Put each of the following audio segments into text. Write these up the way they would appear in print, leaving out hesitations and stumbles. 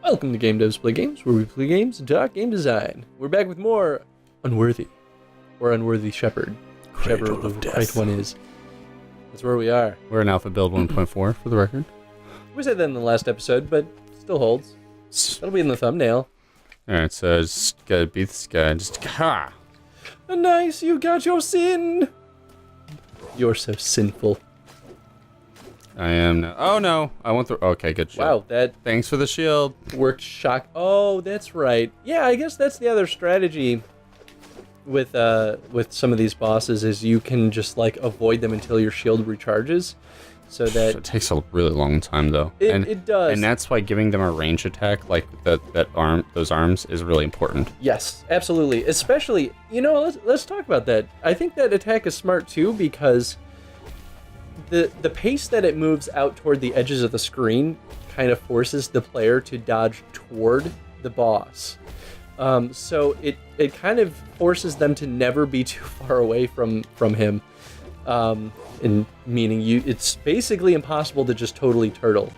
Welcome to Game Devs Play Games, where we play games and talk game design. We're back with more Unworthy, or Unworthy Shepherd, whichever the right one is. That's where we are. We're in Alpha Build 1.4 for the record. We said that in the last episode, but still holds. That'll be in the thumbnail. Alright, so just gotta beat this guy. Just ha! Nice, you got your sin! You're so sinful. I am now. Oh no! I want the. Okay, good shit. Wow, that Thanks for the shield. worked shock. Oh, that's right. Yeah, I guess that's the other strategy with some of these bosses is you can just like avoid them until your shield recharges, so that It takes a really long time though. it does. And that's why giving them a range attack like those arms is really important. Yes, absolutely. Especially, let's talk about that. I think that attack is smart too because the pace that it moves out toward the edges of the screen kind of forces the player to dodge toward the boss. So it kind of forces them to never be too far away from him. And meaning it's basically impossible to just totally turtle.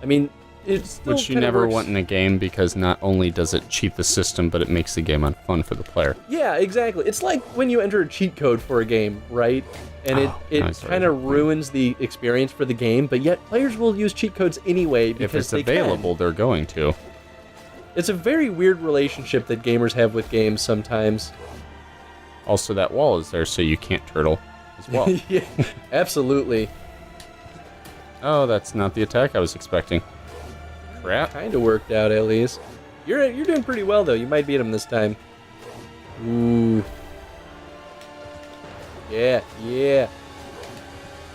I mean, it's still Which you kinda never works. want in a game because not only does it cheat the system, but it makes the game unfun for the player. Yeah, exactly. It's like when you enter a cheat code for a game, right? And it kind of ruins the experience for the game, but yet players will use cheat codes anyway because If it's they available, they're going to. It's a very weird relationship that gamers have with games sometimes. Also, that wall is there so you can't turtle as well. Yeah, absolutely. Oh, that's not the attack I was expecting. Crap. Kind of worked out at least. You're doing pretty well though. You might beat him this time. Ooh. Yeah, yeah.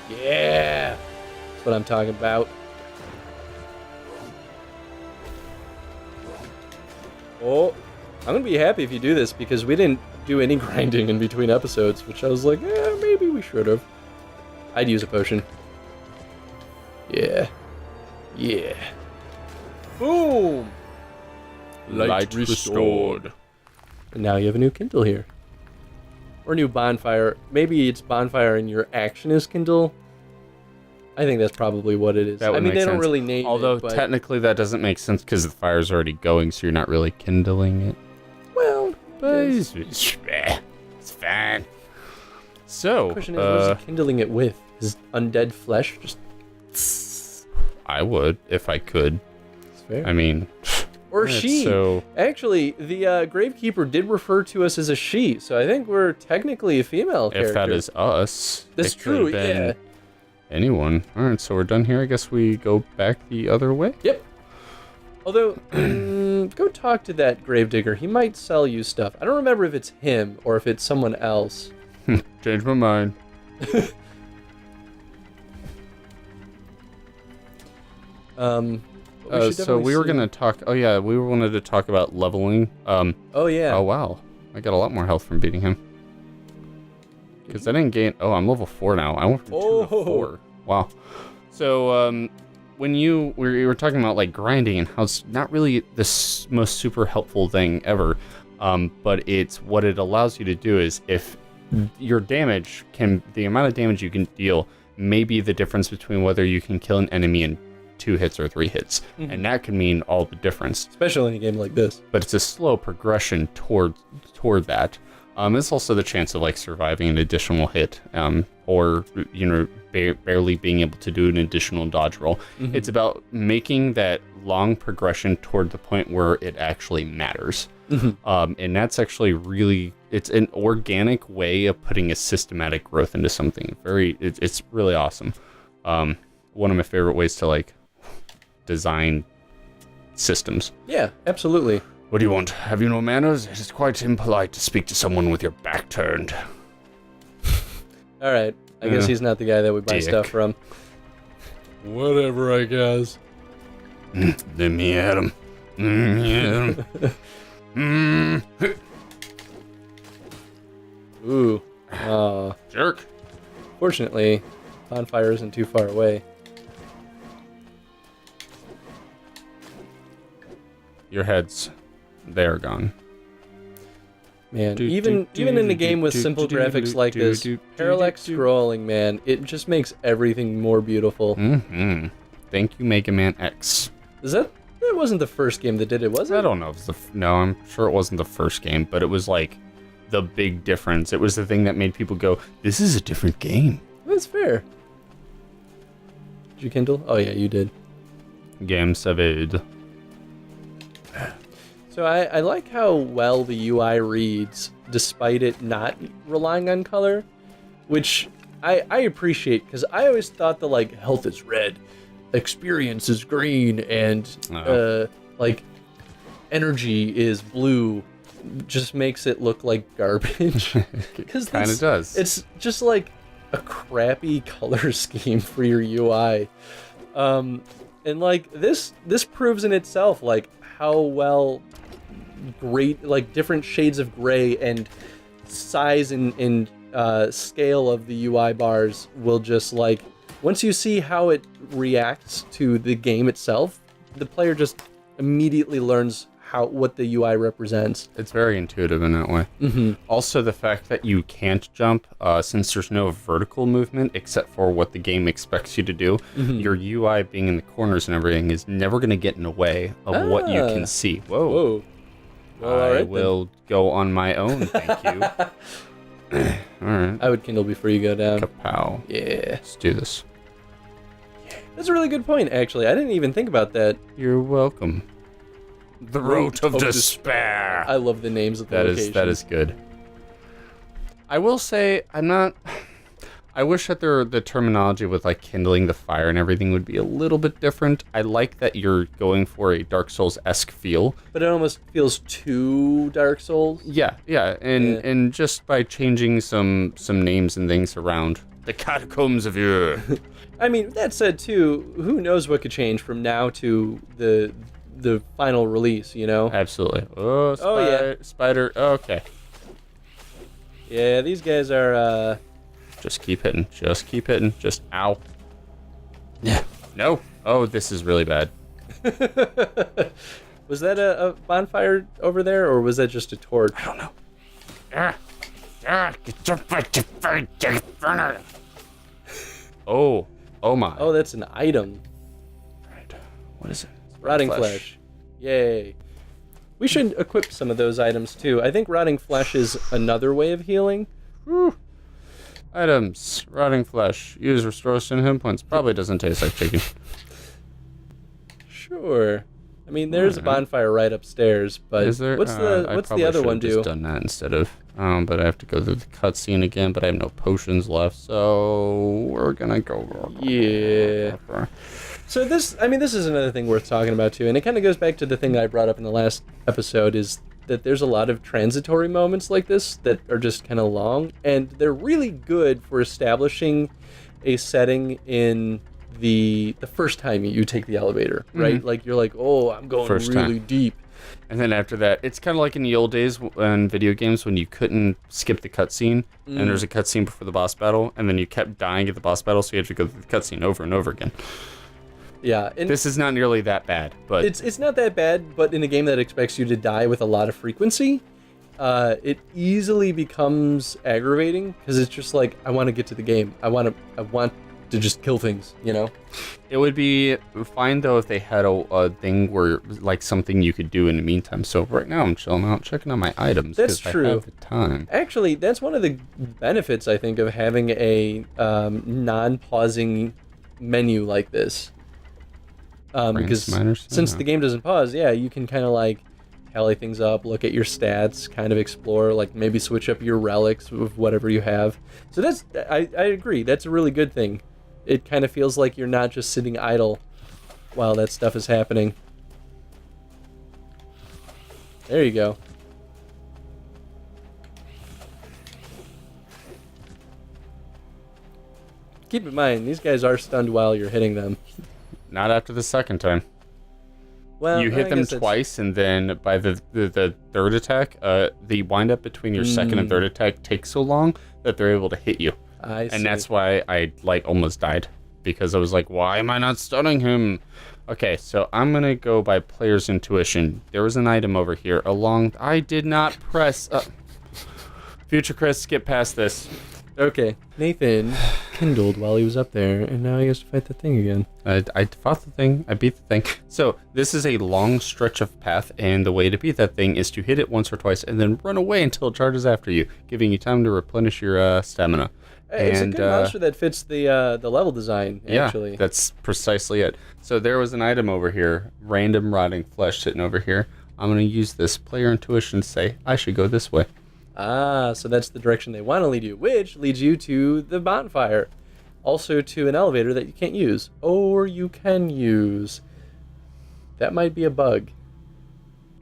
Yeah. That's what I'm talking about. Oh, I'm gonna be happy if you do this because we didn't do any grinding in between episodes, which I was like, maybe we should have. I'd use a potion. Yeah. Yeah. Boom! Light restored. And now you have a new Kindle here. Or a new bonfire. Maybe it's bonfire and your action is Kindle. I think that's probably what it is. That would I mean, make they don't sense. really name Although it, but... technically that doesn't make sense because the fire's already going, so you're not really kindling it. Well, But yes. it's fine. So, The question is, what is he kindling it with? His undead flesh? Just I would if I could. it's fair. I mean, Or it's she. So Actually, the Gravekeeper did refer to us as a she, so I think we're technically a female character. if that is us, That's it could true, have been yeah. anyone. All right, so we're done here. I guess we go back the other way. Yep. Although, go talk to that Gravedigger. He might sell you stuff. I don't remember if it's him or if it's someone else. Change my mind. So we were gonna talk. Oh yeah, we wanted to talk about leveling. Oh yeah. Oh wow, I got a lot more health from beating him. Because I didn't gain. Oh, I'm level 4 now. I went from 2 to 4. Wow. So when we were talking about like grinding and how it's not really the most super helpful thing ever, but it's what it allows you to do is if your damage the amount of damage you can deal may be the difference between whether you can kill an enemy in 2 hits or 3 hits, and that can mean all the difference. Especially in a game like this. But it's a slow progression toward that. It's also the chance of like surviving an additional hit, or barely being able to do an additional dodge roll. It's about making that long progression toward the point where it actually matters. And that's actually it's an organic way of putting a systematic growth into something. It's really awesome. One of my favorite ways to like design systems. Yeah, absolutely. What do you want? Have you no manners? It is quite impolite to speak to someone with your back turned. All right. I guess he's not the guy that we buy Dick. stuff from. Whatever, I guess. Let me at him. Ooh. Jerk. Fortunately, bonfire isn't too far away. Your head's there gone. Man, even in a game with simple graphics like this, parallax scrolling, man, it just makes everything more beautiful. Thank you, Mega Man X. Is that it wasn't the first game that did it, was it? I don't know if it's no, I'm sure it wasn't the first game, but it was like the big difference. It was the thing that made people go, this is a different game. That's fair. Did you Kindle? Oh yeah, you did. Game saved. So I like how well the UI reads, despite it not relying on color, which I appreciate, because I always thought the like health is red, experience is green, and like energy is blue, just makes it look like garbage. It kind of does. It's just like a crappy color scheme for your UI, and like this proves in itself like how well great, like different shades of gray and size and scale of the UI bars will just like, once you see how it reacts to the game itself, the player just immediately learns what the UI represents. It's very intuitive in that way. Mm-hmm. Also, the fact that you can't jump, since there's no vertical movement except for what the game expects you to do, your UI being in the corners and everything is never going to get in the way of what you can see. Whoa. Well, I will go on my own, thank you. All right. I would Kindle before you go down. Kapow. Yeah. Let's do this. That's a really good point, actually. I didn't even think about that. You're welcome. The Road of Despair. I love the names of the locations. That is good. I will say, I wish that the terminology with like kindling the fire and everything would be a little bit different. I like that you're going for a Dark Souls-esque feel. But it almost feels too Dark Souls. Yeah, and just by changing some names and things around. The Catacombs of Ur. I mean, that said too, who knows what could change from now to the final release, you know? Absolutely. Yeah. Spider. Okay. Yeah, these guys are, Just keep hitting. Just ow. Yeah. No. Oh, this is really bad. Was that a bonfire over there, or was that just a torch? I don't know. Oh my. Oh, that's an item. Right. What is it? Rotting flesh. Yay. We should equip some of those items too. I think rotting flesh is another way of healing. Whew. Items. Rotting flesh. Use restores 10 hit points. Probably doesn't taste like chicken. Sure. I mean, there's a bonfire right upstairs, but is there? What's the other one do? Just done that instead of. But I have to go through the cutscene again. But I have no potions left, so we're gonna go. Yeah. So this is another thing worth talking about too, and it kind of goes back to the thing that I brought up in the last episode, is that there's a lot of transitory moments like this that are just kind of long, and they're really good for establishing a setting in the first time you take the elevator, right? Mm-hmm. Like you're like, oh, I'm going First really time. deep. And then after that, it's kind of like in the old days in video games when you couldn't skip the cutscene, and there's a cutscene before the boss battle, and then you kept dying at the boss battle, so you have to go through the cutscene over and over again. Yeah, and this is not nearly that bad, but it's not that bad. But in a game that expects you to die with a lot of frequency, it easily becomes aggravating, because it's just like, I want to get to the game. I want to just kill things, you know? It would be fine though if they had a thing where like something you could do in the meantime. So right now I'm chilling out, checking out my items. That's true. I have the time. Actually, that's one of the benefits, I think, of having a non-pausing menu like this. Because since the game doesn't pause, yeah, you can kind of like tally things up, look at your stats, kind of explore, like maybe switch up your relics with whatever you have. So I agree, that's a really good thing. It kind of feels like you're not just sitting idle while that stuff is happening. There you go. Keep in mind, these guys are stunned while you're hitting them. Not after the second time. Well, you hit them twice, and then by the third attack, the windup between your second and third attack takes so long that they're able to hit you. I see. And that's why I like almost died, because I was like, why am I not stunning him? Okay, so I'm gonna go by player's intuition. There was an item over here I did not press. Future Chris, skip past this. Okay, Nathan, kindled while he was up there, and now he has to fight the thing again. I fought the thing. I beat the thing. So this is a long stretch of path, and the way to beat that thing is to hit it once or twice and then run away until it charges after you, giving you time to replenish your stamina. It's a good monster that fits the level design, actually. Yeah, that's precisely it. So there was an item over here, random rotting flesh sitting over here. I'm going to use this player intuition to say, I should go this way. Ah, so that's the direction they want to lead you, which leads you to the bonfire. Also to an elevator that you can't use. Or you can use. That might be a bug.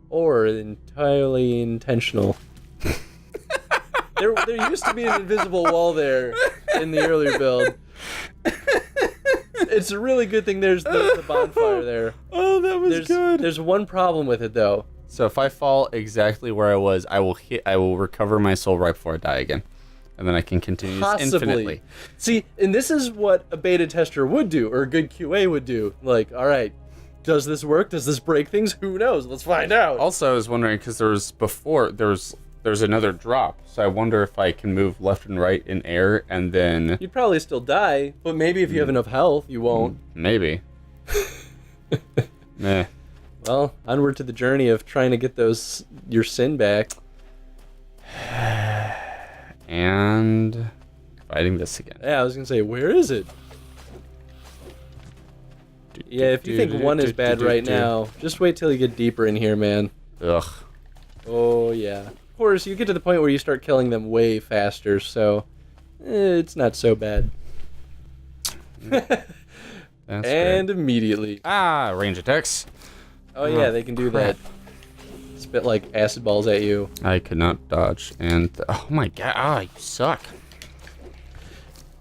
Or entirely intentional. There used to be an invisible wall there in the earlier build. It's a really good thing there's the bonfire there. Oh, that was good. There's one problem with it, though. So if I fall exactly where I was, I will recover my soul right before I die again. And then I can continue infinitely. See, and this is what a beta tester would do, or a good QA would do. Like, all right, does this work? Does this break things? Who knows? Let's find out. Also, I was wondering, because there's another drop, so I wonder if I can move left and right in air, and then... You'd probably still die, but maybe if you have enough health, you won't. Maybe. Meh. Well, onward to the journey of trying to get your sin back. And fighting this again. Yeah, I was going to say, where is it? Yeah, if you think one is bad right now, just wait till you get deeper in here, man. Ugh. Oh, yeah. Of course, you get to the point where you start killing them way faster, so it's not so bad. And great. Immediately. Range attacks. Oh, yeah, they can do that. Spit like acid balls at you. I could not dodge, and oh my god, you suck.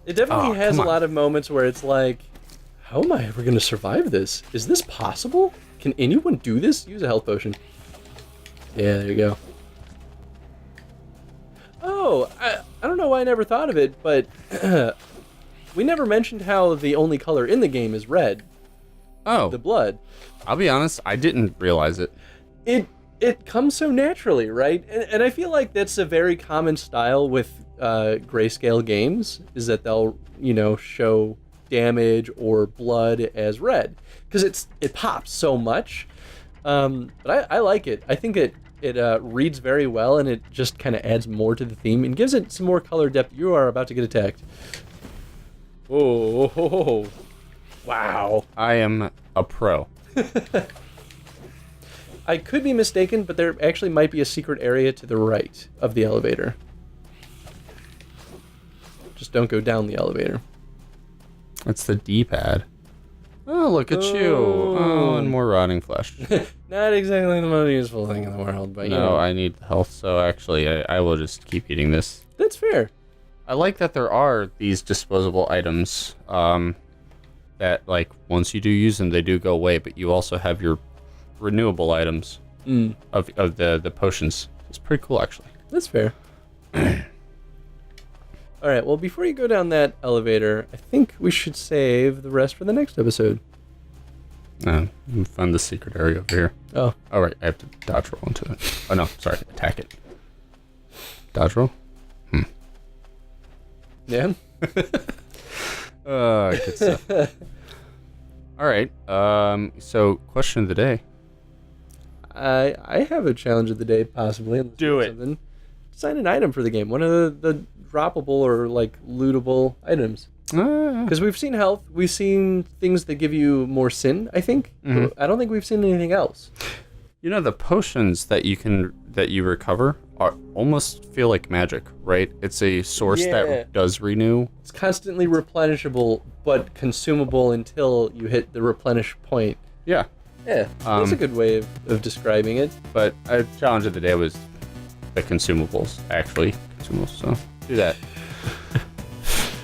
It definitely has a lot of moments where it's like, how am I ever going to survive this? Is this possible? Can anyone do this? Use a health potion. Yeah, there you go. Oh, I don't know why I never thought of it, but we never mentioned how the only color in the game is red. Oh. The blood. I'll be honest, I didn't realize it. It comes so naturally, right? And I feel like that's a very common style with grayscale games, is that they'll, show damage or blood as red, because it pops so much. But I like it. I think it reads very well, and it just kind of adds more to the theme and gives it some more color depth. You are about to get attacked. Oh, wow. I am a pro. I could be mistaken, but there actually might be a secret area to the right of the elevator. Just don't go down the elevator. That's the D-pad. Oh, look at you. Oh, and more rotting flesh. Not exactly the most useful thing in the world, but No, I need health, so actually I will just keep eating this. That's fair. I like that there are these disposable items that, like, once you do use them, they do go away, but you also have your renewable items of the potions. It's pretty cool, actually. That's fair. All right, well, before you go down that elevator, I think we should save the rest for the next episode. Find the secret area over here. Oh. All right, I have to dodge roll into it. Oh, no, sorry, attack it. Dodge roll? Yeah? Good stuff. All right, so question of the day. I have a challenge of the day, possibly. Do it. Something. Design an item for the game. One of the droppable or, like, lootable items. Because we've seen health. We've seen things that give you more sin, I think. I don't think we've seen anything else. The potions that you recover almost feel like magic, right? It's a source that does renew. It's constantly replenishable, but consumable until you hit the replenish point. Yeah. Yeah, that's a good way of describing it. But a challenge of the day was the consumables, actually. So do that.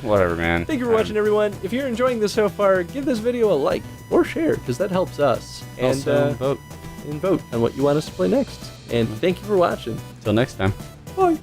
Whatever, man. Thank you for watching, everyone. If you're enjoying this so far, give this video a like or share, because that helps us. And also, vote. And vote on what you want us to play next. And thank you for watching. Till next time. Bye.